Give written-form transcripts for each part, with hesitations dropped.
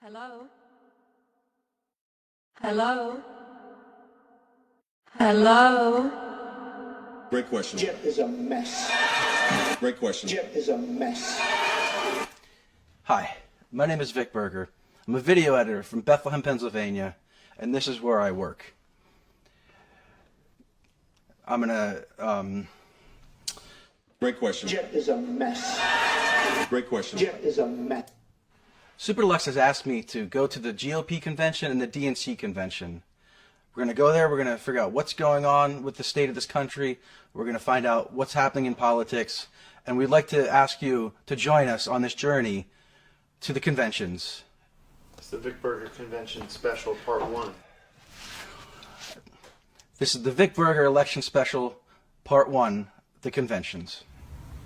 Hello? Hello? Hello? Great question. Chip is a mess. Great question. Chip is a mess. Hi, my name is Vic Berger. I'm a video editor from Bethlehem, Pennsylvania, and this is where I work. I'm gonna, Great question. Chip is a mess. Great question. Chip is a mess. Super Deluxe has asked me to go to the GOP convention and the DNC convention. We're going to go there, we're going to figure out what's going on with the state of this country, we're going to find out what's happening in politics, and we'd like to ask you to join us on this journey to the conventions. It's the Vic Berger Convention Special Part 1. This is the Vic Berger Election Special, Part 1, the conventions.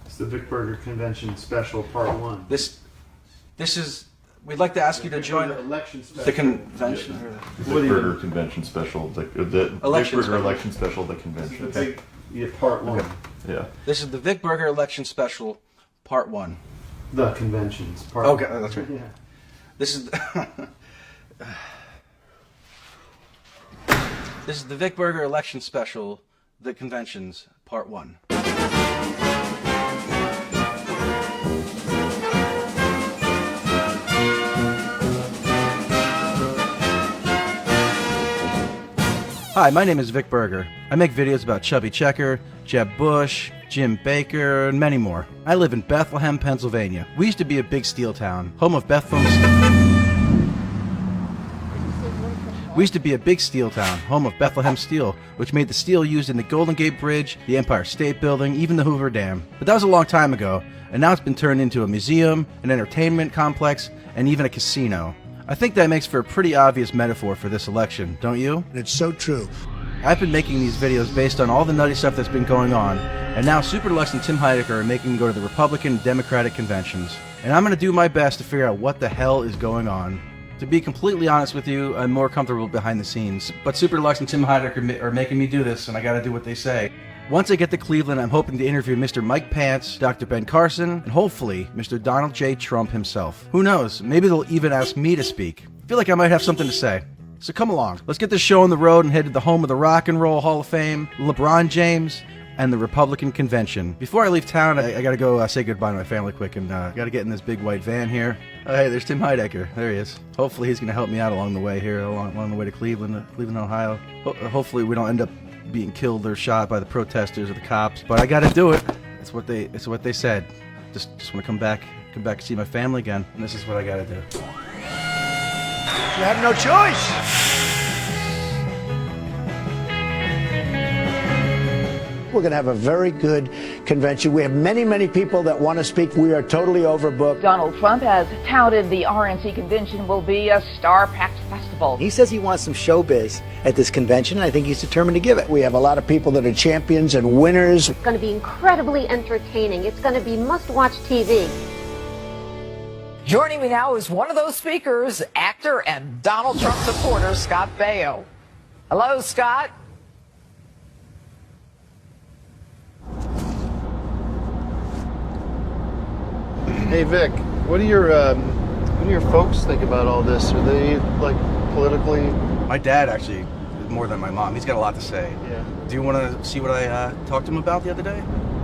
It's the Vic Berger Convention Special Part 1. We'd like to ask you to join Election Special. the convention. The Vic Berger Convention Special, the Vic Election Berger special. Election Special, the convention. Okay. Yeah, Part 1. Yeah. This is the Vic Berger Election Special, Part 1. The conventions. Part Okay, 1. that's right. Yeah. This is this is the Vic Berger Election Special, the conventions, Part 1. Hi, my name is Vic Berger. I make videos about Chubby Checker, Jeb Bush, Jim Baker, and many more. I live in Bethlehem, Pennsylvania. We used to be a big steel town, home of Bethlehem. We used to be a big steel town, home of Bethlehem Steel, which made the steel used in the Golden Gate Bridge, the Empire State Building, even the Hoover Dam. But that was a long time ago, and now it's been turned into a museum, an entertainment complex, and even a casino. I think that makes for a pretty obvious metaphor for this election, don't you? It's so true. I've been making these videos based on all the nutty stuff that's been going on, and now Super Deluxe and Tim Heidecker are making me go to the Republican and Democratic conventions. And I'm going to do my best to figure out what the hell is going on. To be completely honest with you, I'm more comfortable behind the scenes, but Super Deluxe and Tim Heidecker are making me do this, and I gotta do what they say. Once I get to Cleveland, I'm hoping to interview Mr. Mike Pence, Dr. Ben Carson, and hopefully Mr. Donald J. Trump himself. Who knows, maybe they'll even ask me to speak. I feel like I might have something to say. So come along, let's get this show on the road and head to the home of the Rock and Roll Hall of Fame, LeBron James, and the Republican Convention. Before I leave town, I gotta go say goodbye to my family quick, and gotta get in this big white van here. Oh, hey, there's Tim Heidecker. There he is. Hopefully he's gonna help me out along the way here, along the way to Cleveland, Ohio. Hopefully we don't end up being killed or shot by the protesters or the cops, but I gotta do it. It's what they said. Just want to come back and see my family again, and this is what I gotta do. You have no choice. We're going to have a very good convention. We have many, many people that want to speak. We are totally overbooked. Donald Trump has touted the RNC convention will be a star-packed festival. He says he wants some showbiz at this convention, and I think he's determined to give it. We have a lot of people that are champions and winners. It's going to be incredibly entertaining. It's going to be must-watch TV. Joining me now is one of those speakers, actor and Donald Trump supporter, Scott Baio. Hello, Scott. Hey, Vic, what do your folks think about all this? Are they, like, politically... My dad, actually, more than my mom. He's got a lot to say. Yeah. Do you want to see what I talked to him about the other day?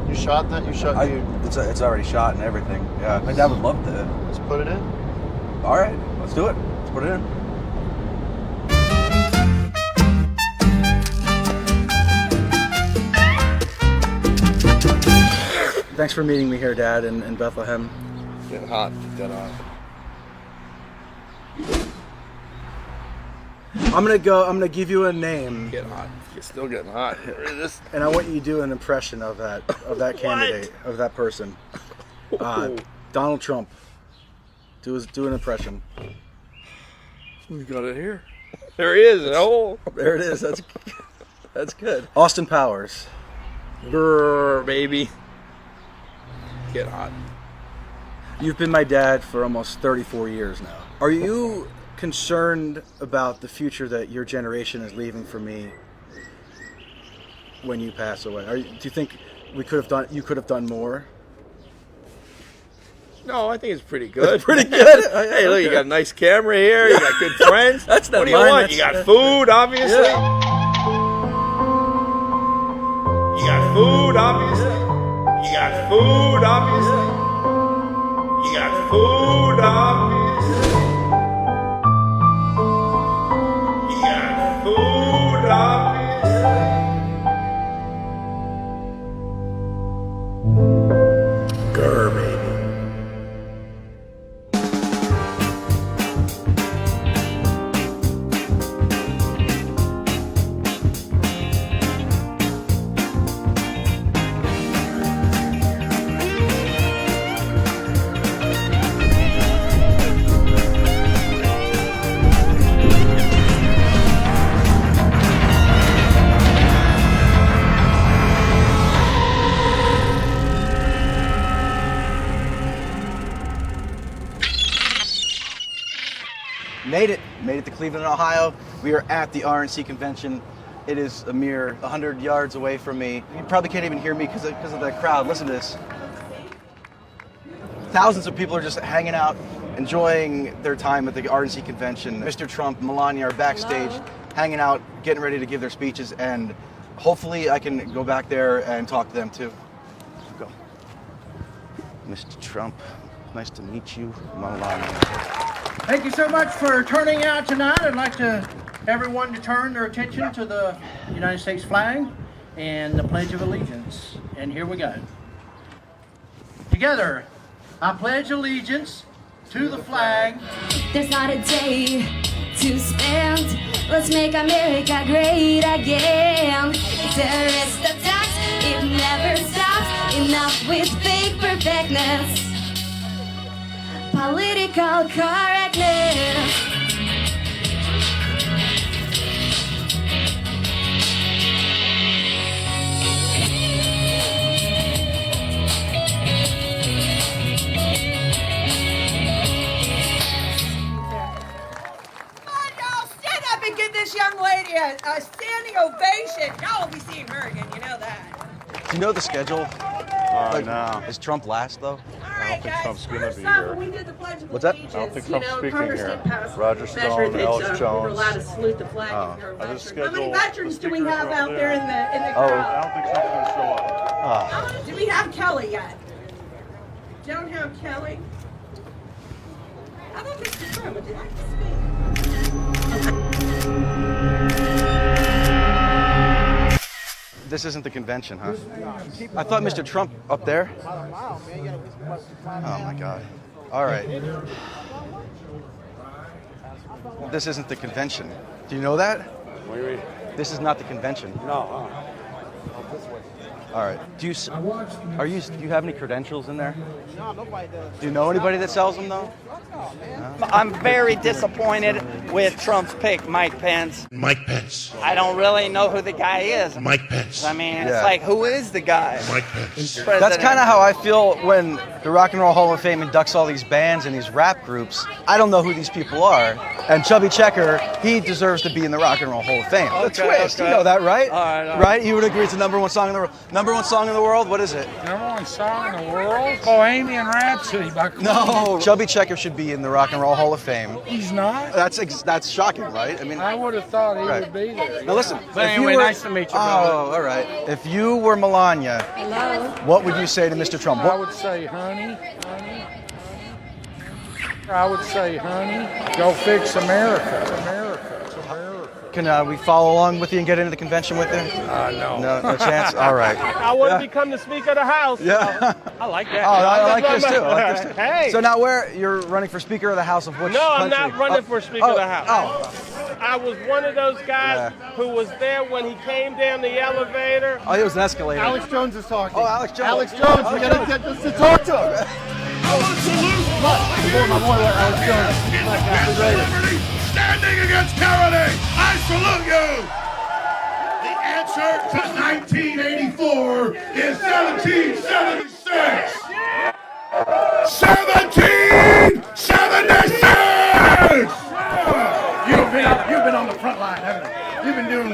You shot that? It's already shot and everything. Yeah, my dad would love to. Let's put it in. All right, let's do it. Let's put it in. Thanks for meeting me here, Dad, in Bethlehem. Getting hot. Dead hot. I'm gonna give you a name. Getting hot. It's still getting hot. And I want you to do an impression of that candidate, of that person. Donald Trump. Do an impression. We got it here. There he is. Oh, There it is. That's good. Austin Powers. brr, baby. Get hot. You've been my dad for almost 34 years now. Are you concerned about the future that your generation is leaving for me when you pass away? Do you think you could have done more? No, I think it's pretty good. Pretty good. Hey, look, you got a nice camera here. You got good friends. That's not what do you mine, want? You got food, obviously. Yeah. You got food, obviously. You got food, obviously. You got food, obviously. You got food, obviously. Grr, baby. Made it to Cleveland, Ohio. We are at the RNC convention. It is a mere 100 yards away from me. You probably can't even hear me because of the crowd. Listen to this. Thousands of people are just hanging out, enjoying their time at the RNC convention. Mr. Trump, Melania are backstage, hanging out, getting ready to give their speeches, and hopefully I can go back there and talk to them too. Go. Mr. Trump, nice to meet you, Melania. Thank you so much for turning out tonight. I'd like everyone to turn their attention to the United States flag and the Pledge of Allegiance. And here we go. Together, I pledge allegiance to the flag. There's not a day to spend. Let's make America great again. Terrorist attacks, it never stops. Enough with fake perfectness. Political correctness. Give this young lady a standing ovation. Y'all will be seeing her again, you know that. Do you know the schedule? No. Is Trump last, though? I don't think Trump's going to be here. We did the Pledge of What's that? Allegiance. I don't think Trump's speaking Congress here. did pass Roger a Stone, measure that, Alex we Jones. were allowed to salute the flag if you're a I just veteran. How many scheduled veterans do we speakers have over out there in the I crowd? don't think Trump's going to show up. Do we have Kelly yet? Don't have Kelly? How about Mr. Trump? Would you like to speak? This isn't the convention, huh? I thought Mr. Trump up there. Oh my God. All right. This isn't the convention. Do you know that? What do you mean? This is not the convention. No. All right. Do you have any credentials in there? No, nobody does. Do you know anybody that sells them though? I'm very disappointed with Trump's pick, Mike Pence. Mike Pence. I don't really know who the guy is. Mike Pence. I mean, Yeah. it's like, who is the guy? Mike Pence. That's kind of how I feel when the Rock and Roll Hall of Fame inducts all these bands and these rap groups. I don't know who these people are. And Chubby Checker, he deserves to be in the Rock and Roll Hall of Fame. The Twist, you know that, right? All right. Right? You would agree it's the number one song in the world. Number one song in the world? What is it? Number one song in the world? Bohemian Rhapsody by Queen. No. Chubby Checker should be in the Rock and Roll Hall of Fame. He's not? That's shocking, right? I mean, I would have thought he Right. would be there. now listen. But if anyway, you were, nice to meet you, brother. Oh, all right. If you were Melania, what would you say to Mr. Trump? I would say, honey. I would say, honey, go fix America. Can we follow along with you and get into the convention with you? No. No chance? All right. I want to become the Speaker of the House. Yeah. I like that. Oh, I like this too. Hey. So now you're running for Speaker of the House of which No, I'm country? not running for Speaker of the House. Oh. I was one of those guys who was there when he came down the elevator. Oh, it was an escalator. Alex Jones is talking. Oh, Alex Jones. Alex Jones, we got to get this to talk to him. I want to salute my boy Alex Jones. Standing against tyranny, I salute you. The answer to 1984 is 1776. 1776. You've been on the front line, haven't you? You've been doing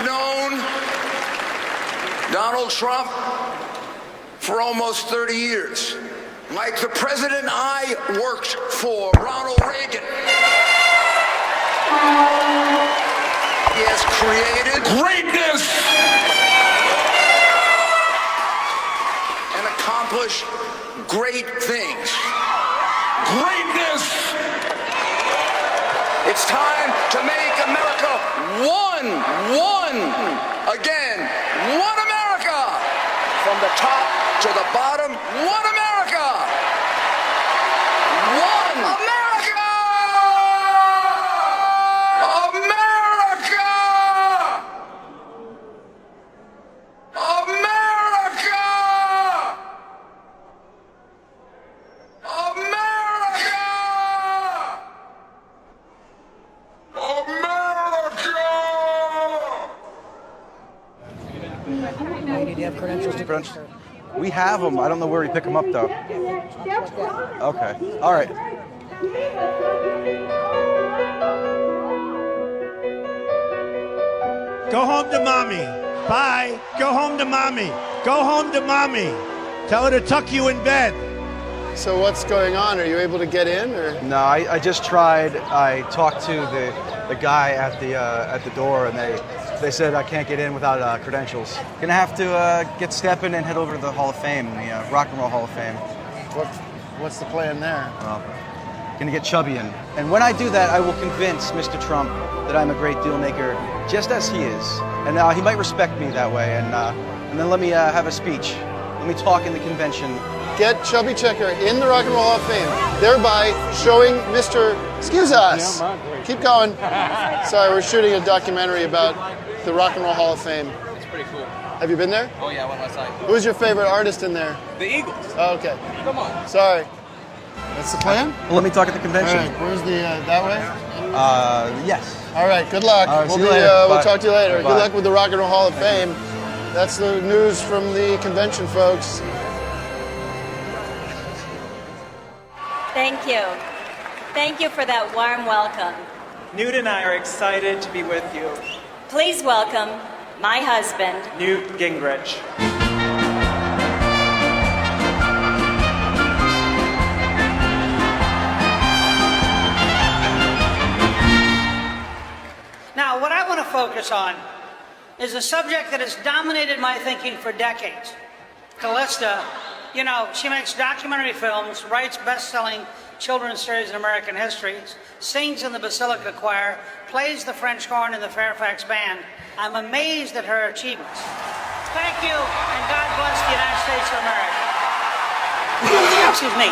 Donald Trump for almost 30 years. Like the president I worked for, Ronald Reagan. He has created greatness and accomplished great things. Greatness! It's time to make America one again. One America! From the top to the bottom, one America! One America! America! America! Do you have credentials to Credentials? We have them. I don't know where we pick them up, though. Okay. All right. Go home to mommy. Bye. Go home to mommy. Go home to mommy. Tell her to tuck you in bed. So what's going on? Are you able to get in, or? No, I just tried. I talked to the guy at the door, and they said I can't get in without credentials. Gonna have to get stepping and head over to the Hall of Fame, the Rock and Roll Hall of Fame. What's the plan there? Well, gonna get chubby in. And when I do that, I will convince Mr. Trump that I'm a great deal maker, just as he is. And he might respect me that way. And then let me have a speech. Let me talk in the convention. Get Chubby Checker in the Rock and Roll Hall of Fame, thereby showing Mr. Excuse us. Keep going. Sorry, we're shooting a documentary about the Rock and Roll Hall of Fame. It's pretty cool. Have you been there? Oh yeah, I went last night. Who's your favorite artist in there? The Eagles. Oh, okay. Come on. Sorry. That's the plan? Well, let me talk at the convention. All right, where's the, that way? Yes. All right, good luck. All right, we'll see you later. we'll Bye. talk to you later. Bye. Good luck with the Rock and Roll Hall of Fame. That's the news from the convention, folks. Thank you. Thank you for that warm welcome. Newt and I are excited to be with you. Please welcome my husband, Newt Gingrich. Now, what I want to focus on is a subject that has dominated my thinking for decades. Callista, you know, she makes documentary films, writes best-selling children's stories in American history, sings in the Basilica Choir, plays the French horn in the Fairfax Band. I'm amazed at her achievements. Thank you, and God bless the United States of America. Excuse me.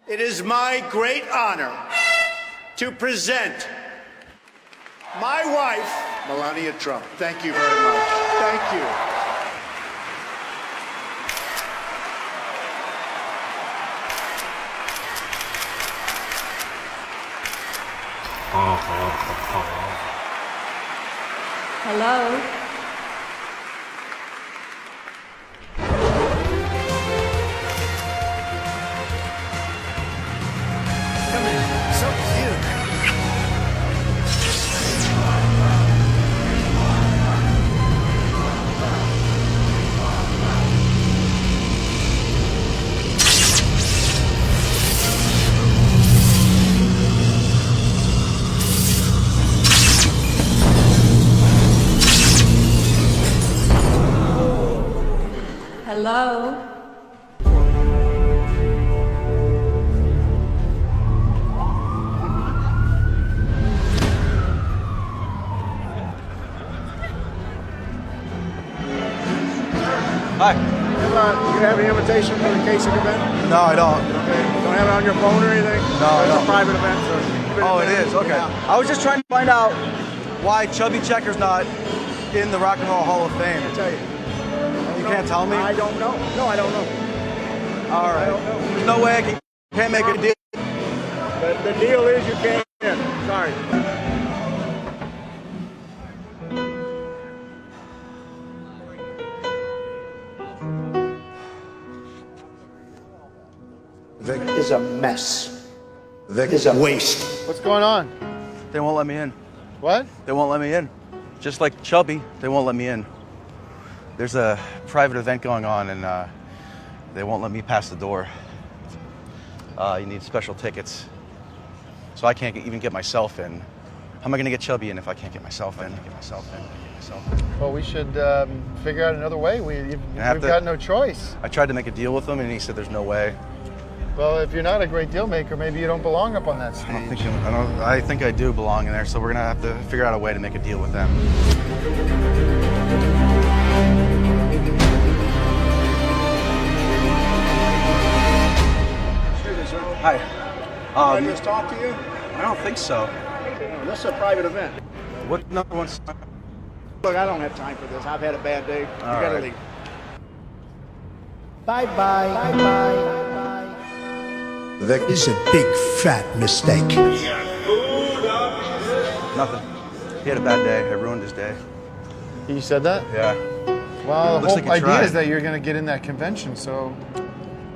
It is my great honor to present my wife, Melania Trump. Thank you very much. Thank you. Hello? So cute. Hello? Hi. Good luck. You have an invitation for the Kasich event? No, I don't. Okay. Don't have it on your phone or anything? No, It's no. a private event, so. Oh, it is? Okay. Yeah. I was just trying to find out why Chubby Checker's not in the Rock and Roll Hall of Fame. I'll tell you. You can't tell me? I don't know. No, I don't know. All right. I don't know. There's no way I can't make a deal. The deal is you can't in. Sorry. Vic is a mess. Vic is a waste. What's going on? They won't let me in. What? They won't let me in. Just like Chubby, they won't let me in. There's a private event going on, and they won't let me pass the door. You need special tickets. So I can't even get myself in. How am I going to get Chubby in if I can't get myself in? Well, we should figure out another way. We've got no choice. I tried to make a deal with him, and he said there's no way. Well, if you're not a great deal maker, maybe you don't belong up on that stage. I think I do belong in there, so we're going to have to figure out a way to make a deal with them. Excuse me, sir. Hi. Can I just talk to you? I don't think so. No, this is a private event. What number one's... Look, I don't have time for this. I've had a bad day. You gotta right. leave. Bye-bye. Bye-bye. Vic is a big fat mistake. Nothing. He had a bad day. I ruined his day. You said that? Yeah. Well, the Looks whole like he idea tried. is that you're going to get in that convention, so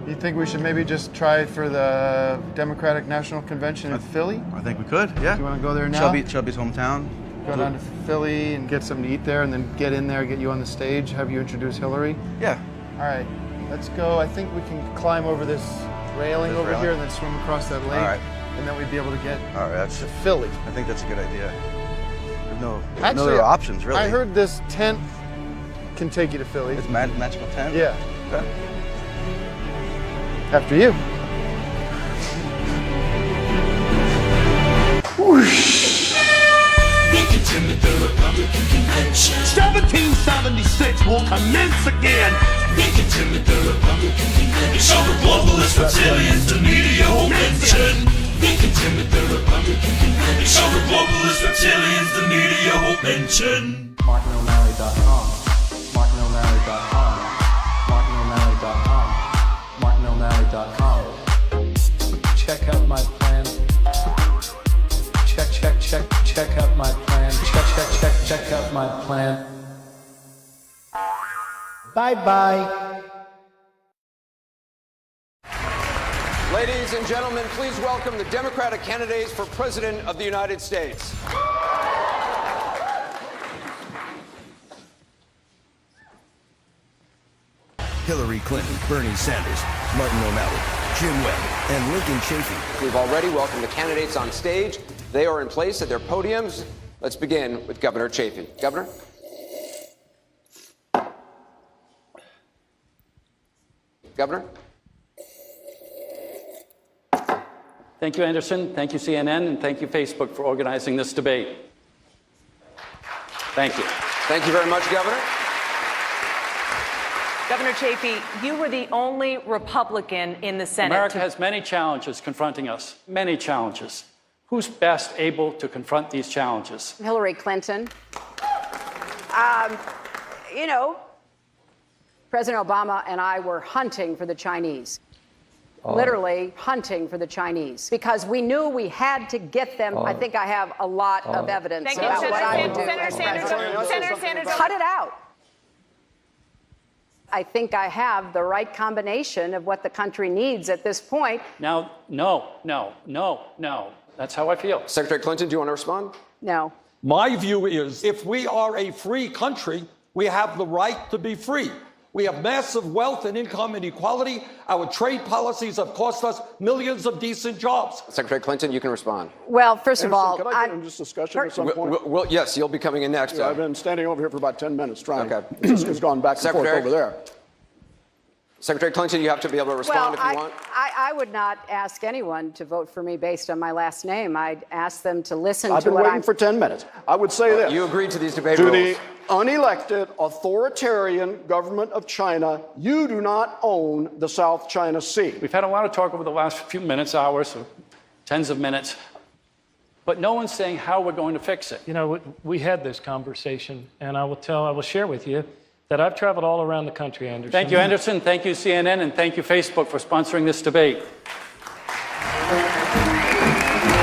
you think we should maybe just try it for the Democratic National Convention in Philly? I think we could, yeah. Do you want to go there now? Chubby's hometown. Go down to Philly and get something to eat there, and then get in there, get you on the stage, have you introduce Hillary? Yeah. All right, let's go. I think we can climb over this railing over here and then swim across that lake. All right. And then we'd be able to get That's to Philly. I think that's a good idea. There's no Actually, other options, really. I heard this tent can take you to Philly. It's magical tent? Yeah. Okay. After you. Whoosh. Welcome to the Republican Convention. 1776 will commence again. Welcome to the Republican Convention. Show the globalists, reptilians, the media will mention. Welcome to the Republican Convention. Show the globalists, reptilians, the media will mention. MartinO'Malley.com. MartinO'Malley.com. MartinO'Malley.com. MartinO'Malley.com. Check out my plan. Check out my plan. Check out my plan. Bye-bye. Ladies and gentlemen, please welcome the Democratic candidates for President of the United States. Hillary Clinton, Bernie Sanders, Martin O'Malley, Jim Webb, and Lincoln Chafee. We've already welcomed the candidates on stage. They are in place at their podiums. Let's begin with Governor Chafee. Governor? Governor? Thank you, Anderson. Thank you, CNN. And thank you, Facebook, for organizing this debate. Thank you. Thank you very much, Governor. Governor Chafee, you were the only Republican in the Senate. America has many challenges confronting us, many challenges. Who's best able to confront these challenges? Hillary Clinton. You know, President Obama and I were hunting for the Chinese. Literally hunting for the Chinese because we knew we had to get them. I think I have a lot of evidence Thank you, about Senator what I would do. Senator Sanders. Cut it out. I think I have the right combination of what the country needs at this point. Now, no. That's how I feel. Secretary Clinton, do you want to respond? No. My view is if we are a free country, we have the right to be free. We have massive wealth and income inequality. Our trade policies have cost us millions of decent jobs. Secretary Clinton, you can respond. Well, first of all, can I get in just discussion at some point? Well, yes, you'll be coming in next. Yeah, I've been standing over here for about 10 minutes trying. Okay. This has gone back and forth over there. Secretary Clinton, you have to be able to respond if you want. I would not ask anyone to vote for me based on my last name. I'd ask them to listen I've to been what waiting for 10 minutes. I would say this. You agreed to these debate to rules. the unelected, authoritarian government of China, you do not own the South China Sea. We've had a lot of talk over the last few minutes, hours, or tens of minutes, but no one's saying how we're going to fix it. You know, we had this conversation, and I will share with you that I've traveled all around the country, Anderson. Thank you, Anderson. Thank you, CNN, and thank you, Facebook, for sponsoring this debate.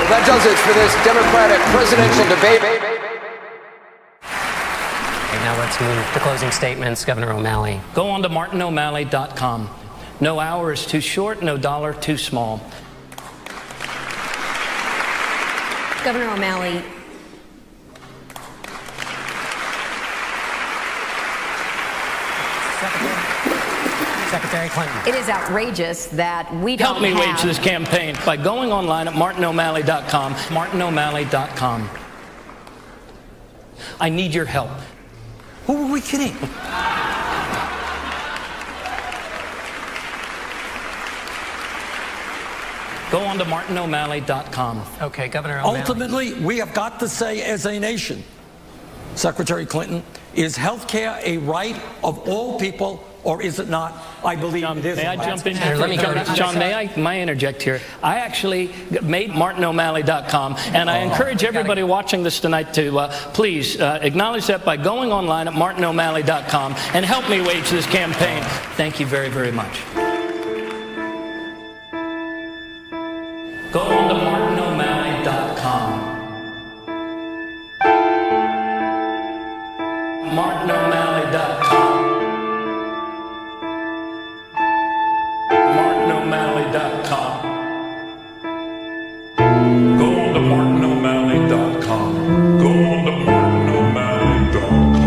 That does it for this Democratic presidential debate. Okay, now let's move to closing statements. Governor O'Malley. Go on to martino'malley.com. No hour is too short, no dollar too small. Governor O'Malley. Secretary Clinton. It is outrageous that we don't Help me have... wage this campaign by going online at martino'malley.com. martino'malley.com. I need your help. Who are we kidding? Go on to martino'malley.com. Okay, Governor O'Malley. Ultimately, we have got to say as a nation, Secretary Clinton, is health care a right of all people, or is it not? I believe it is. May I jump in here? here? Let me go to John, may I interject here? I actually made martino'malley.com, and I encourage everybody watching this tonight to please acknowledge that by going online at martino'malley.com and help me wage this campaign. Thank you very, very much. Go on to martino'malley.com. martino'malley.com. martino'malley.com. Go on to martino'malley.com. Go on to martino'malley.com.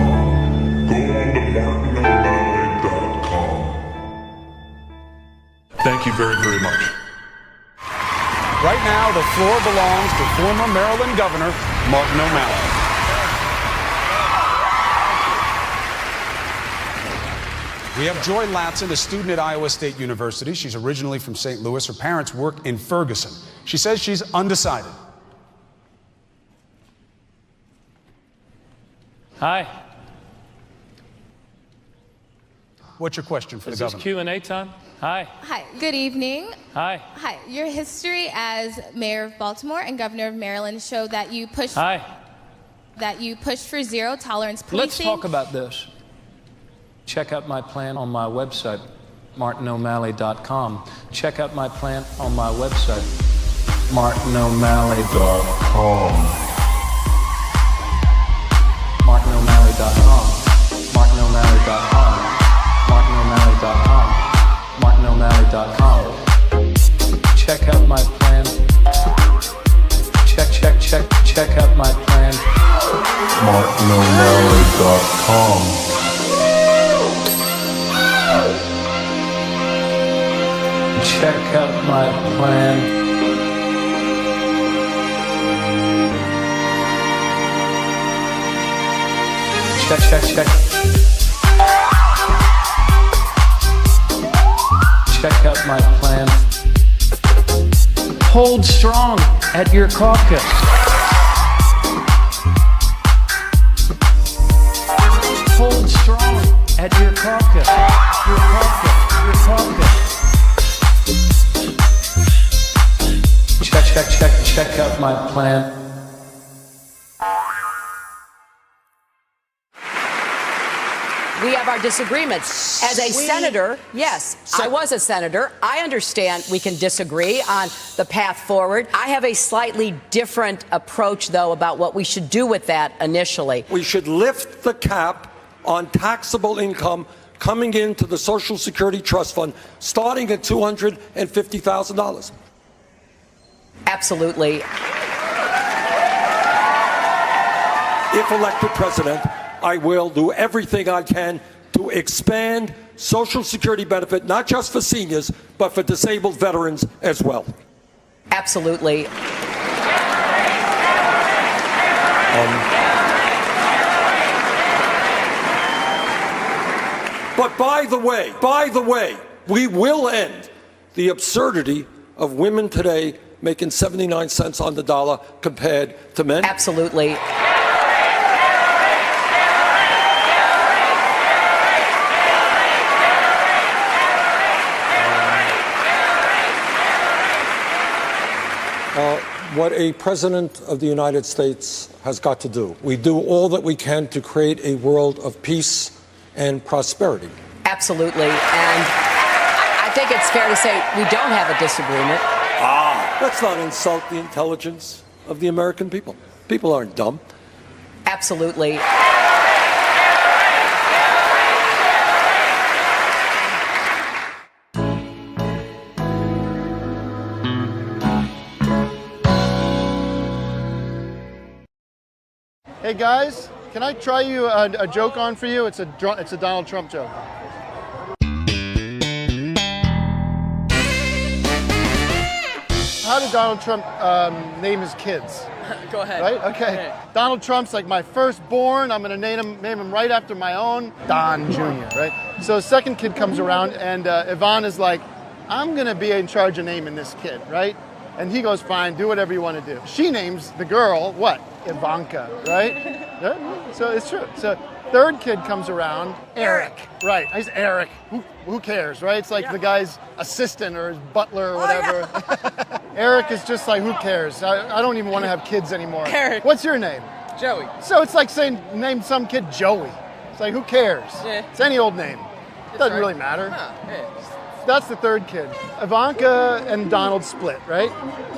Go on to martino'malley.com. Thank you very, very much. Right now, the floor belongs to former Maryland Governor Martin O'Malley. We have Joy Latson, a student at Iowa State University. She's originally from St. Louis. Her parents work in Ferguson. She says she's undecided. Hi. What's your question for the governor? Is this Q&A time? Hi. Hi, good evening. Hi. Hi, your history as mayor of Baltimore and governor of Maryland showed that you pushed for zero tolerance policing. Let's talk about this. Check out my plan on my website, martino'malley.com. Check out my plan on my website, martino'malley.com. martino'malley.com. martino'malley.com. martino'malley.com. martino'malley.com. Check out my plan. Check out my plan. martino'malley.com. Check out my plan. Check. Check out my plan. Hold strong at your caucus. Hold strong at your caucus. Your caucus. Check out my plan. We have our disagreements. As a senator, yes, I was a senator. I understand we can disagree on the path forward. I have a slightly different approach, though, about what we should do with that initially. We should lift the cap on taxable income coming into the Social Security Trust Fund, starting at $250,000. Absolutely. If elected president, I will do everything I can to expand Social Security benefit, not just for seniors, but for disabled veterans as well. Absolutely. But by the way, We will end the absurdity of women today making 79 cents on the dollar compared to men. Absolutely. What a president of the United States has got to do. We do all that we can to create a world of peace and prosperity. Absolutely. And I think it's fair to say we don't have a disagreement. Let's not insult the intelligence of the American people. People aren't dumb. Absolutely. Hey guys, can I try you a joke on for you? It's a Donald Trump joke. How did Donald Trump name his kids? Go ahead. Right? Okay. Donald Trump's like my firstborn. I'm going to name him right after my own, Don Jr., right? So the second kid comes around and Yvonne is like, I'm going to be in charge of naming this kid, right? And he goes, fine, do whatever you want to do. She names the girl, what? Ivanka, right? Yeah, so it's true. So third kid comes around, Eric. Right, he's Eric. Who cares, right? It's like the guy's assistant or his butler or whatever. Eric is just like, who cares? I don't even want to have kids anymore. Eric. What's your name? Joey. So it's like saying, name some kid Joey. It's like, who cares? Yeah. It's any old name. Doesn't really matter. That's the third kid. Ivanka and Donald split, right?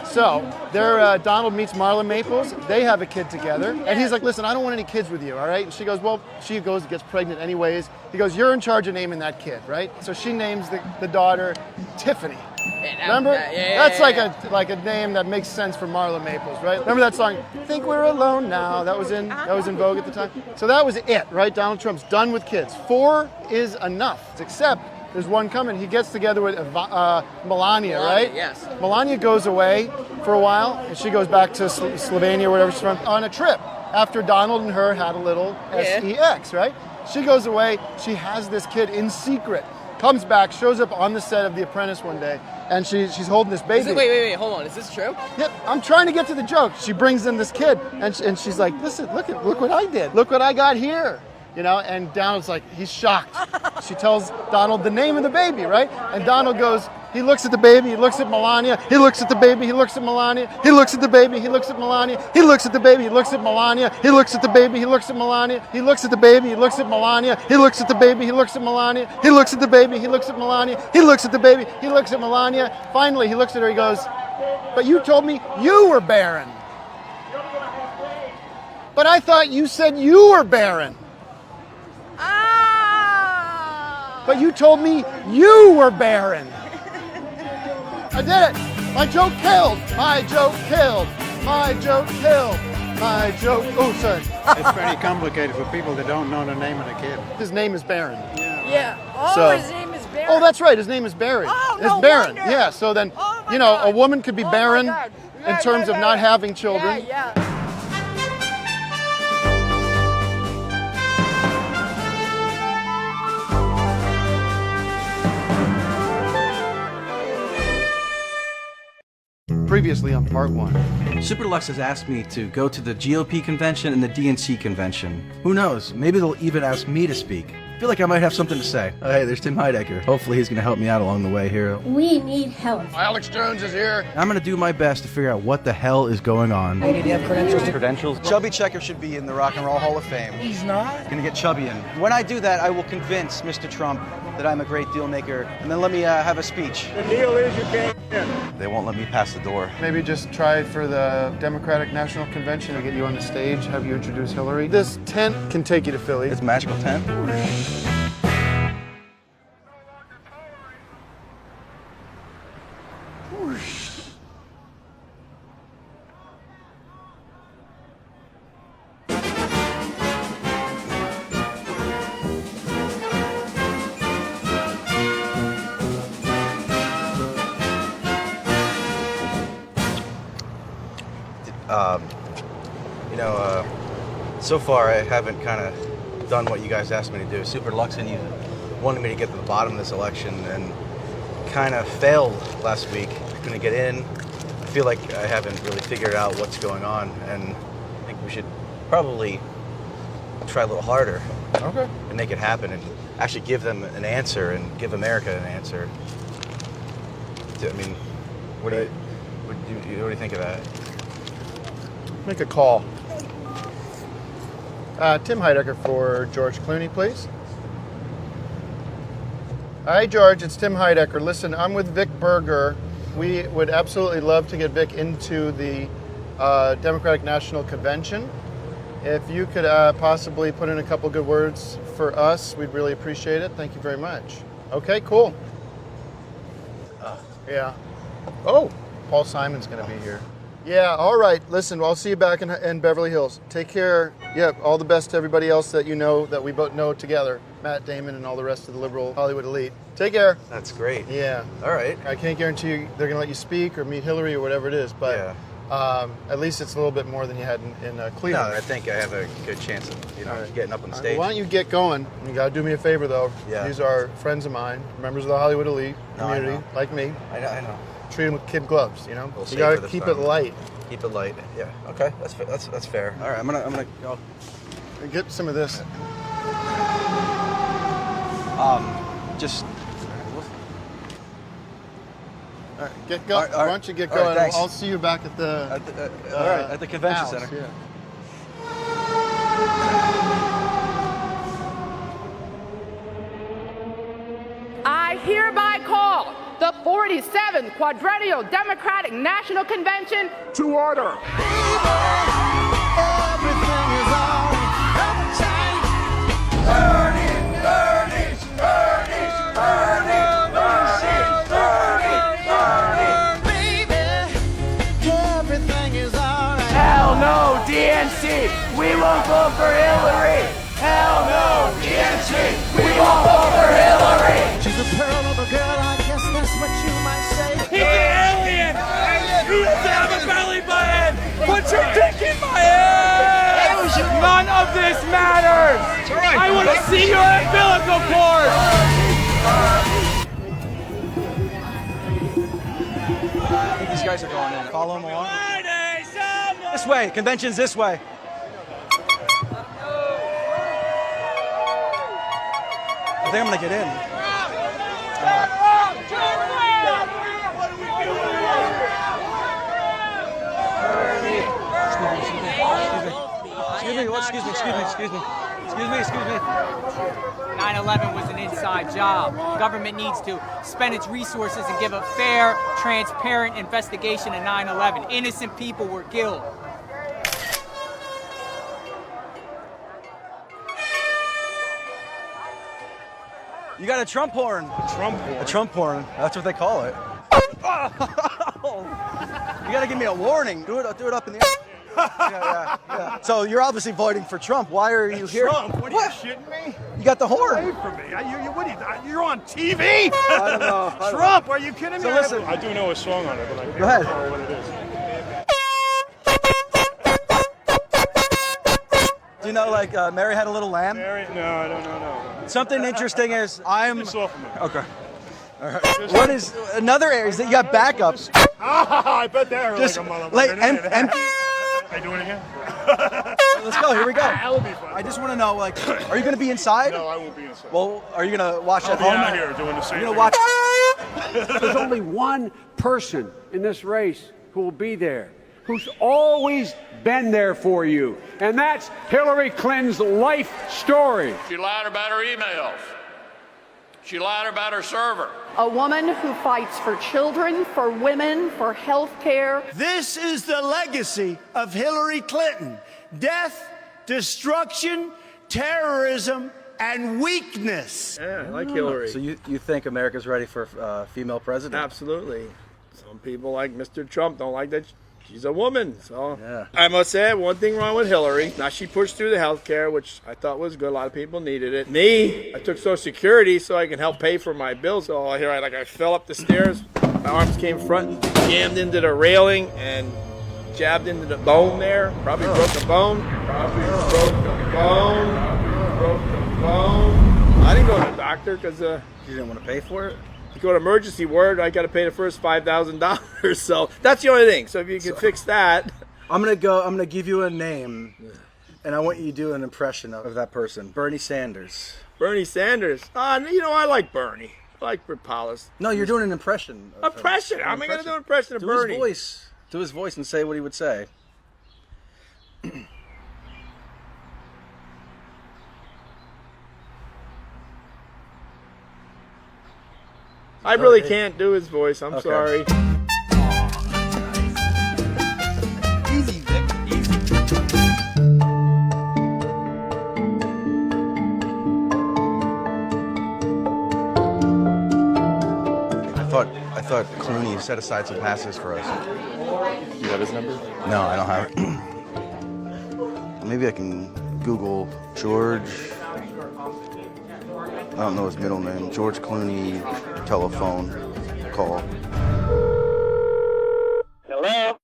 So Donald meets Marla Maples. They have a kid together. And he's like, listen, I don't want any kids with you, all right? And she goes, well, she goes and gets pregnant anyways. He goes, you're in charge of naming that kid, right? So she names the daughter Tiffany. Remember? That's like a name that makes sense for Marla Maples, right? Remember that song, Think We're Alone Now? That was in vogue at the time. So that was it, right? Donald Trump's done with kids. 4 is enough, except there's one coming. He gets together with Melania, right? Yes. Melania goes away for a while, and she goes back to Slovenia, wherever she's from, on a trip after Donald and her had a little sex, right? She goes away. She has this kid in secret. Comes back, shows up on the set of The Apprentice one day, and she's holding this baby. Wait, hold on. Is this true? Yep, I'm trying to get to the joke. She brings in this kid, and she's like, listen, look what I did. Look what I got here. You know, and Donald's like, he's shocked. She tells Donald the name of the baby, right? And Donald goes, he looks at the baby, he looks at Melania, he looks at the baby, he looks at Melania, he looks at the baby, he looks at Melania, he looks at the baby, he looks at Melania, he looks at the baby, he looks at Melania, he looks at the baby, he looks at Melania, he looks at the baby, he looks at Melania, he looks at the baby, he looks at Melania, he looks at the baby, he looks at Melania. Finally, he looks at her, he goes, but you told me you were barren. But I thought you said you were barren. But you told me you were barren. I did it. My joke killed. My joke killed. My joke killed. My joke. Oh, sorry. It's very complicated for people that don't know the name of the kid. His name is Barron. Yeah. Oh, his name is Barry. Oh, that's right. His name is Barry. Oh, it's Barron. Yeah. So then, a woman could be barren in terms of not having children. Yeah. Previously on part 1. Super Deluxe has asked me to go to the GOP convention and the DNC convention. Who knows? Maybe they'll even ask me to speak. I feel like I might have something to say. Oh, hey, there's Tim Heidecker. Hopefully he's going to help me out along the way here. We need help. Alex Jones is here. I'm going to do my best to figure out what the hell is going on. Hey, did you have credentials? Credentials? Chubby Checker should be in the Rock and Roll Hall of Fame. He's not? Going to get chubby in. When I do that, I will convince Mr. Trump that I'm a great deal maker, and then let me have a speech. The deal is you can't win. They won't let me pass the door. Maybe just try for the Democratic National Convention to get you on the stage, have you introduce Hillary. This tent can take you to Philly. It's a magical tent. So far I haven't kind of done what you guys asked me to do. Super Deluxe and you wanted me to get to the bottom of this election, and kind of failed last week. Couldn't get in. I feel like I haven't really figured out what's going on, and I think we should probably try a little harder. Okay. And make it happen, and actually give them an answer, and give America an answer. I mean, what do you think of that? Make a call. Tim Heidecker for George Clooney, please. Hi, George. It's Tim Heidecker. Listen, I'm with Vic Berger. We would absolutely love to get Vic into the Democratic National Convention. If you could possibly put in a couple good words for us, we'd really appreciate it. Thank you very much. Okay, cool. Yeah. Oh, Paul Simon's going to be here. Yeah, all right. Listen, I'll see you back in Beverly Hills. Take care. Yeah, all the best to everybody else that you know, that we both know together. Matt Damon and all the rest of the liberal Hollywood elite. Take care. That's great. Yeah. All right. I can't guarantee you they're going to let you speak or meet Hillary or whatever it is, but yeah. At least it's a little bit more than you had in Cleveland. No, I think I have a good chance of getting up on the stage. Why don't you get going? You got to do me a favor, though. Yeah. These are friends of mine, members of the Hollywood elite community, like me. I know. Treat them with kid gloves, you know. We'll you got to keep it light. Keep it light. Yeah. Okay. That's fair. All right. I'm gonna go. Get some of this. Just. All right, get going. Why don't you get going? Right, thanks. I'll see you back at the. All right, at the convention house, center. Yeah. I hereby call the 47th Quadrennial Democratic National Convention to order. Hell no, DNC! We won't vote for Hillary! Hell no, DNC! We won't vote for Hillary! She's a pearl of a girl, I guess that's what you might say. He's an alien! You have a belly button! Put your dick in my head! None of this matters! I want to see your umbilical cord! I think these guys are going in. Follow them along. This way. Convention's this way. I think I'm gonna get in. Excuse me. 9/11 was an inside job. Government needs to spend its resources and give a fair, transparent investigation of 9/11. Innocent people were killed. You got a Trump horn. A Trump horn. That's what they call it. You gotta give me a warning. Do it up in the air. Yeah. So you're obviously voting for Trump. Why are you here? Trump? What are you shitting me? You got the horn. Away from me. You're on TV? I don't know. Trump, are you kidding me? So listen. I do know a song on it, but I can't Go ahead. remember what it is. Do you know, like, Mary Had a Little Lamb? Mary? No, I don't know. Something interesting is Just off of me. Okay. All right. What is another area is that you got backups? I bet that hurt Just like a motherfucker. like Can I do it again? Let's go. Here we go. That would be fun. I just want to know, like, are you going to be inside? No, I won't be inside. Well, are you going to watch I'll at be home? out here doing the same You're thing. going to watch. There's only one person in this race who will be there, who's always been there for you, and that's Hillary Clinton's life story. She lied about her emails. She lied about her server. a woman who fights for children, for women, for health care. This is the legacy of Hillary Clinton. Death, destruction, terrorism, and weakness. Yeah, I like Hillary. So you think America's ready for a female president? Absolutely. Some people like Mr. Trump don't like that she's a woman. So yeah. I must say, one thing wrong with Hillary. Now, she pushed through the health care, which I thought was good. A lot of people needed it. Me, I took Social Security so I can help pay for my bills. So I fell up the stairs. My arms came front, jammed into the railing, and jabbed into the bone there. Probably broke the bone. I didn't go to the doctor because you didn't want to pay for it. you go to emergency ward, I got to pay the first $5,000. So that's the only thing. So if you can fix that. I'm gonna give you a name, and I want you to do an impression of that person. Bernie Sanders. Bernie Sanders. I like Bernie. I like Paulus. No, you're doing an impression. Impression? How am I going to do an impression of Bernie? Do his voice and say what he would say. I really can't do his voice. I'm sorry. Easy, Vic. Easy. I thought Clooney set aside some passes for us. You have his number? No, I don't have it. Maybe I can Google George. I don't know his middle name. George Clooney telephone call. Hello?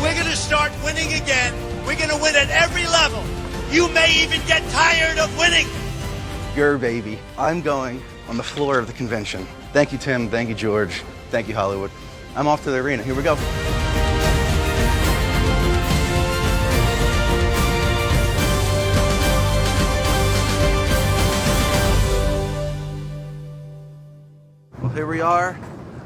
We're going to start winning again. We're going to win at every level. You may even get tired of winning. Your baby. I'm going on the floor of the convention. Thank you, Tim. Thank you, George. Thank you, Hollywood. I'm off to the arena. Here we go. Well, here we are.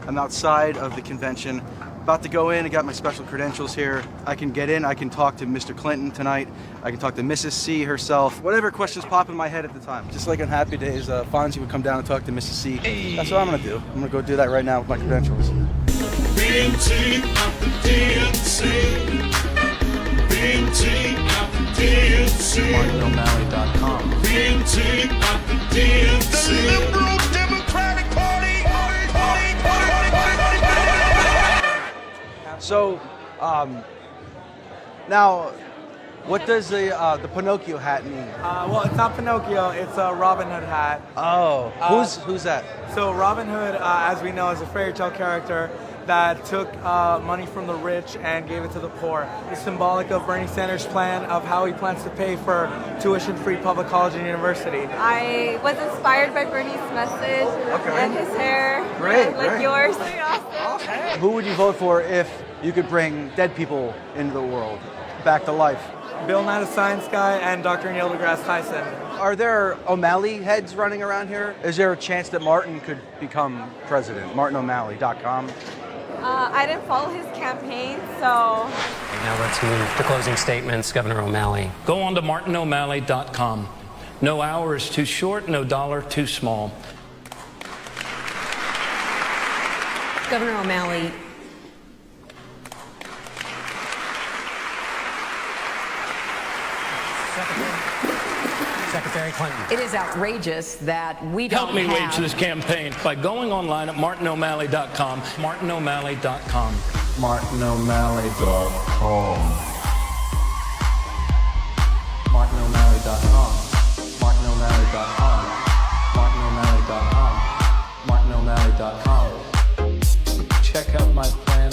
I'm outside of the convention. About to go in. I got my special credentials here. I can get in. I can talk to Mr. Clinton tonight. I can talk to Mrs. C herself. Whatever questions pop in my head at the time. Just like on Happy Days, Fonzie would come down and talk to Mrs. C. Hey. That's what I'm gonna do. I'm gonna go do that right now with my credentials. DNC, DNC, DNC, DNC. MartinO'Malley.com. DNC, DNC. The Liberal Democratic Party. So, now, what does the Pinocchio hat mean? Well, it's not Pinocchio, it's a Robin Hood hat. Oh, who's that? So Robin Hood, as we know, is a fairy tale character that took money from the rich and gave it to the poor. It's symbolic of Bernie Sanders' plan of how he plans to pay for tuition-free public college and university. I was inspired by Bernie's message and his hair, like yours. Awesome. Who would you vote for if you could bring dead people into the world, back to life? Bill Nye the Science Guy and Dr. Neil deGrasse Tyson. Are there O'Malley heads running around here? Is there a chance that Martin could become president? MartinO'Malley.com. I didn't follow his campaign, so... Now let's move to closing statements. Governor O'Malley. Go on to MartinO'Malley.com. No hour is too short, no dollar too small. Governor O'Malley. Secretary Clinton. It is outrageous that we don't Help me wage this campaign by going online at MartinO'Malley.com. MartinO'Malley.com. MartinO'Malley.com. MartinO'Malley.com. MartinO'Malley.com. MartinO'Malley.com. MartinO'Malley.com. Check out my plan.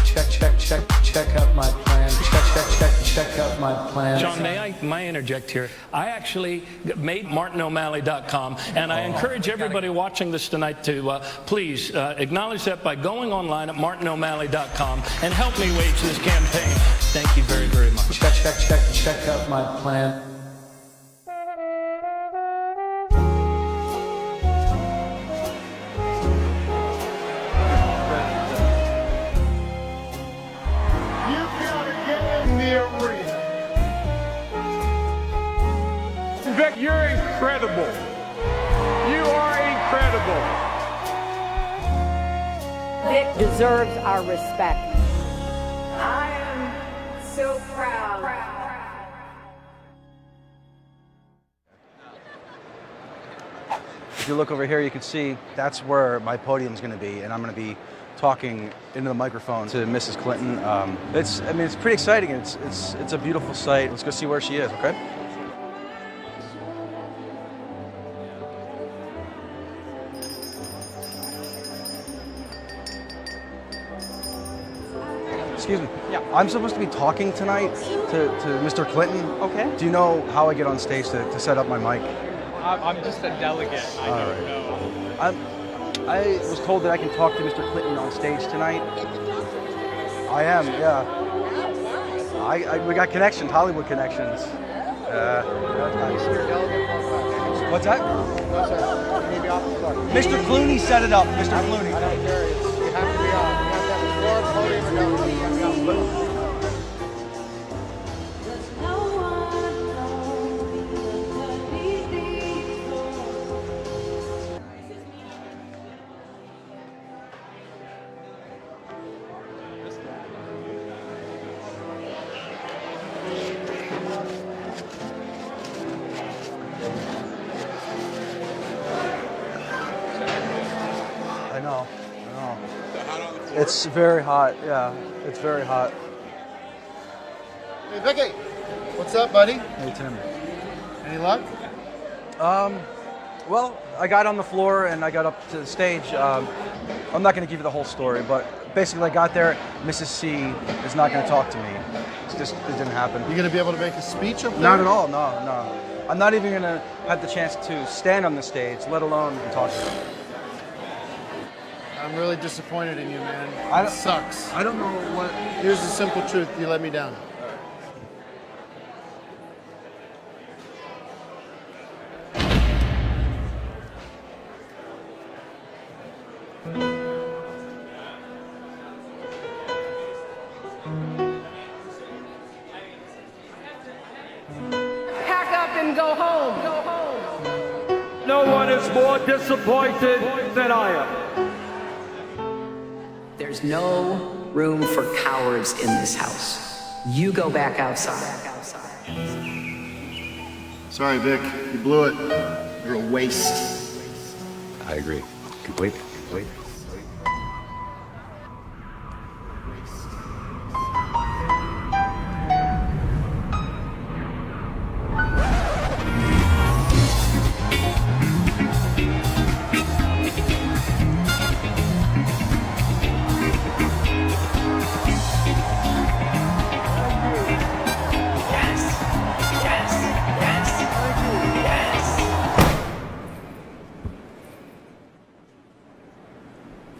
Check out my plan. Check out my plan. John, may I interject here? I actually made MartinO'Malley.com, and I encourage everybody watching this tonight to please acknowledge that by going online at MartinO'Malley.com and help me wage this campaign. Thank you very, very much. Check out my plan. Vic, you're incredible. You are incredible. Vic deserves our respect. I am so proud. If you look over here, you can see that's where my podium's going to be, and I'm going to be talking into the microphone to Mrs. Clinton. It's pretty exciting. It's a beautiful sight. Let's go see where she is, okay? Excuse me. Yeah. I'm supposed to be talking tonight to Mr. Clinton. Okay. Do you know how I get on stage to set up my mic? I'm just a delegate. I don't know. I was told that I can talk to Mr. Clinton on stage tonight. I am, yeah. We got connections, Hollywood connections. What's that? Mr. Clooney set it up. Mr. Clooney. You have to be on. You have to have a floor, podium, or no. You have to be on. Boom. I know. It's very hot, yeah. It's very hot. Hey, Vicky. What's up, buddy? Hey, Tim. Any luck? Well, I got on the floor and I got up to the stage. I'm not going to give you the whole story, but basically I got there. Mrs. C is not going to talk to me. It didn't happen. You going to be able to make a speech up there? Not at all, no. I'm not even going to have the chance to stand on the stage, let alone talk to her. I'm really disappointed in you, man. It sucks. I don't know what... Here's the simple truth. You let me down. Pack up and go home. Go home. No one is more disappointed than I am. There's no room for cowards in this house. You go back outside. Sorry, Vic. You blew it. You're a waste. I agree. Completely.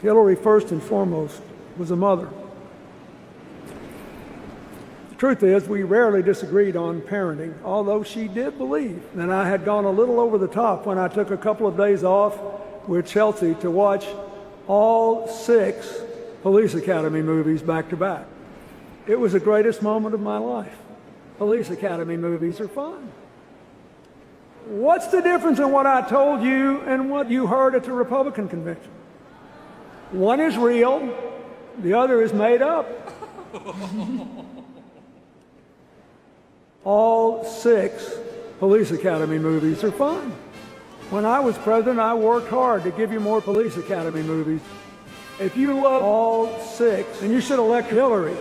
Hillary, first and foremost, was a mother. The truth is, we rarely disagreed on parenting, although she did believe that I had gone a little over the top when I took a couple of days off with Chelsea to watch all 6 Police Academy movies back to back. It was the greatest moment of my life. Police Academy movies are fun. What's the difference in what I told you and what you heard at the Republican convention? One is real, the other is made up. All 6 Police Academy movies are fun. When I was president, I worked hard to give you more Police Academy movies. If you love all 6, then you should elect Hillary.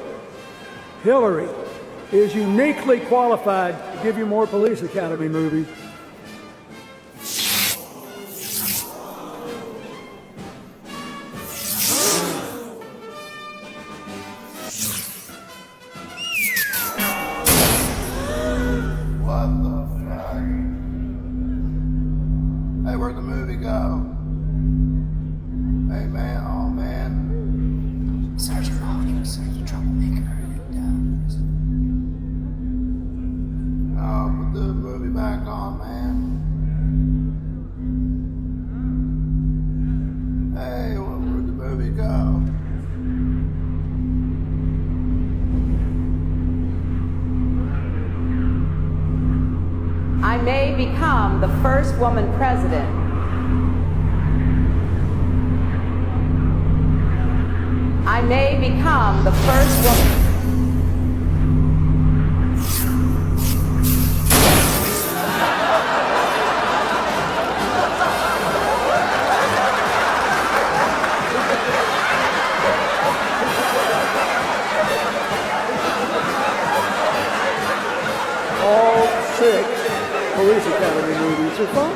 Hillary is uniquely qualified to give you more Police Academy movies. Where'd the movie go? Hey, man, oh, man. Sergeant Hawkins, the troublemaker. Oh, put the movie back on, man. Hey, where'd the movie go? I may become the first woman president. I may become the first woman. All 6 Police Academy movies are fun.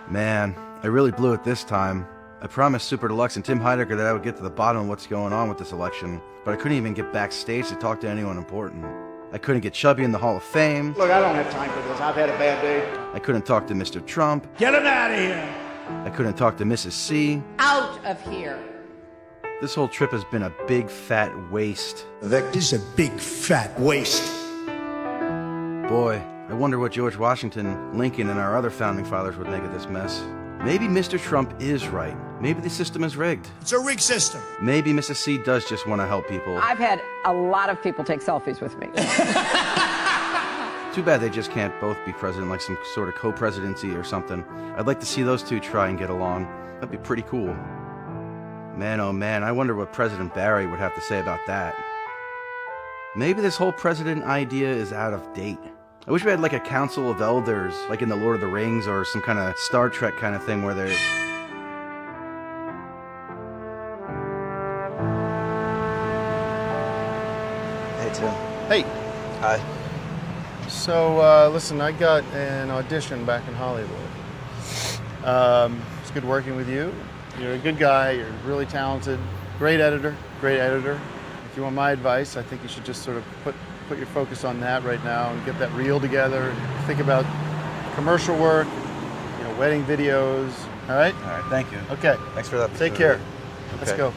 Man, I really blew it this time. I promised Super Deluxe and Tim Heidecker that I would get to the bottom of what's going on with this election, but I couldn't even get backstage to talk to anyone important. I couldn't get Chubby in the Hall of Fame. Look, I don't have time for this. I've had a bad day. I couldn't talk to Mr. Trump. Get him out of here. I couldn't talk to Mrs. C. Out of here. This whole trip has been a big fat waste. That is a big fat waste. Boy, I wonder what George Washington, Lincoln, and our other founding fathers would make of this mess. Maybe Mr. Trump is right. Maybe the system is rigged. It's a rigged system. Maybe Mrs. C does just want to help people. I've had a lot of people take selfies with me. Too bad they just can't both be president, like some sort of co-presidency or something. I'd like to see those two try and get along. That'd be pretty cool. Man, oh man, I wonder what President Barry would have to say about that. Maybe this whole president idea is out of date. I wish we had like a council of elders, like in the Lord of the Rings or some kind of Star Trek kind of thing where they're... Hey, Tim. Hey. Hi. So, listen, I got an audition back in Hollywood. It's good working with you. You're a good guy. You're really talented. Great editor. Great editor. If you want my advice, I think you should just sort of put your focus on that right now and get that reel together. And think about commercial work, wedding videos. All right? All right, thank you. Okay. Thanks for that. Take care. Okay. Let's go.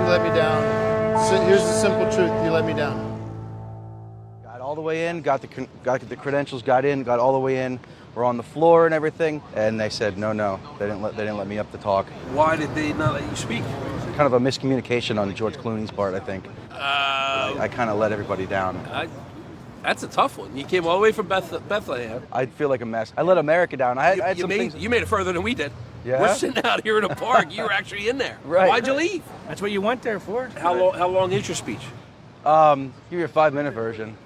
Let me down. Here's the simple truth. You let me down. Got all the way in, got the credentials, got in, got all the way in. We're on the floor and everything, and they said no. They didn't let me up to talk. Why did they not let you speak? Kind of a miscommunication on George Clooney's part, I think. I kind of let everybody down. That's a tough one. You came all the way from Bethlehem. I feel like a mess. I let America down. I had some things. You made it further than we did. Yeah? We're sitting out here in a park. You were actually in there. Right. Why'd you leave? That's what you went there for. How long is your speech? Give you a 5-minute version.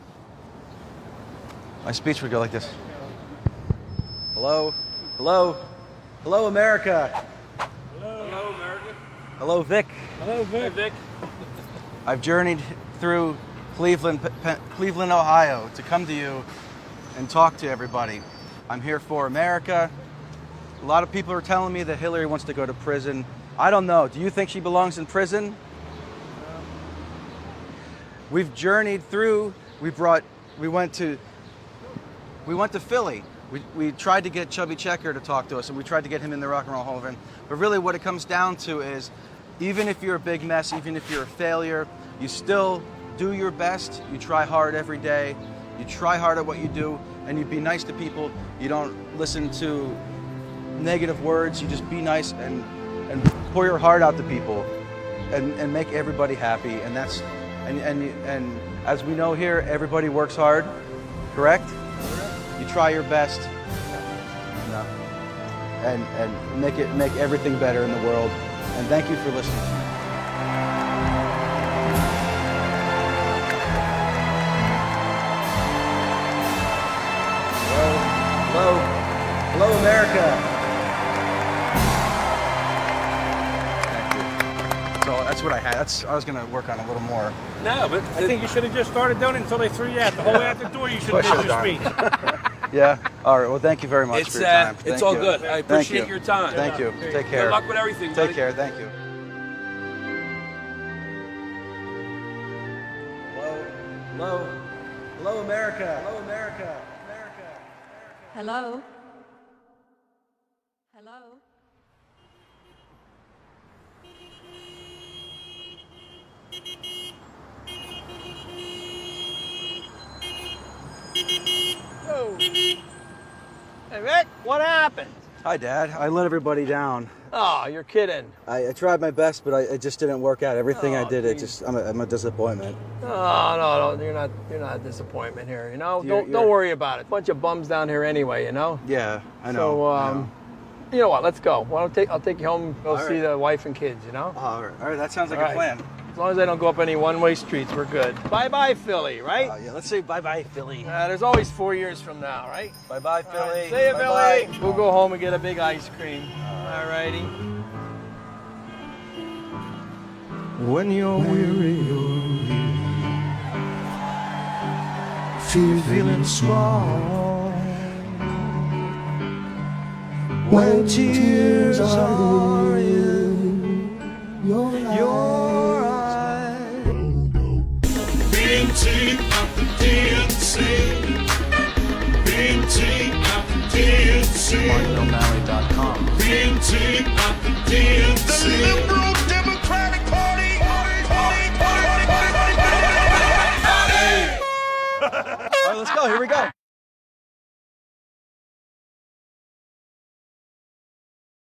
My speech would go like this. Hello, America. Hello, America. Hello, Vic. Hello, Vic. I've journeyed through Cleveland, Ohio to come to you and talk to everybody. I'm here for America. A lot of people are telling me that Hillary wants to go to prison. I don't know. Do you think she belongs in prison? We've journeyed through. We went to Philly. We tried to get Chubby Checker to talk to us, and we tried to get him in the Rock and Roll Hall of Fame. But really what it comes down to is, even if you're a big mess, even if you're a failure, you still do your best. You try hard every day. You try hard at what you do, and you be nice to people. You don't listen to negative words. You just be nice and pour your heart out to people and make everybody happy. And that's and as we know here, everybody works hard, correct? You try your best, and make everything better in the world. And thank you for listening. Hello, America. Thank you. So that's what I had. I was gonna work on a little more. No, but I think you should have just started doing it until they threw you out. The whole way out the door, you should have did your speech. Yeah. All right. Well, thank you very much for your time. It's all good. I appreciate your time. Thank you. Take care. Good luck with everything, buddy. Take care. Thank you. Hello, America. Hello, America. Hello. Yo. Hey, Rick, what happened? Hi, Dad. I let everybody down. Oh, you're kidding. I tried my best, but it just didn't work out. Everything I did, I'm a disappointment. No, you're not a disappointment here. Don't worry about it. Bunch of bums down here anyway. Yeah, I know. So, you know what? Let's go. I'll take you home. Go see the wife and kids. All right. That sounds like a plan. As long as I don't go up any one-way streets, we're good. Bye-bye, Philly, right? Yeah, let's say bye-bye, Philly. There's always 4 years from now, right? Bye-bye, Philly. Right. See you, Philly. We'll go home and get a big ice cream. All righty. When you're weary, feeling small. when tears are in your eyes. BNT at the DNC. BNT at the DNC. MartinO'Malley.com. BNT at the DNC. The Liberal Democratic Party. All right, let's go. Here we go.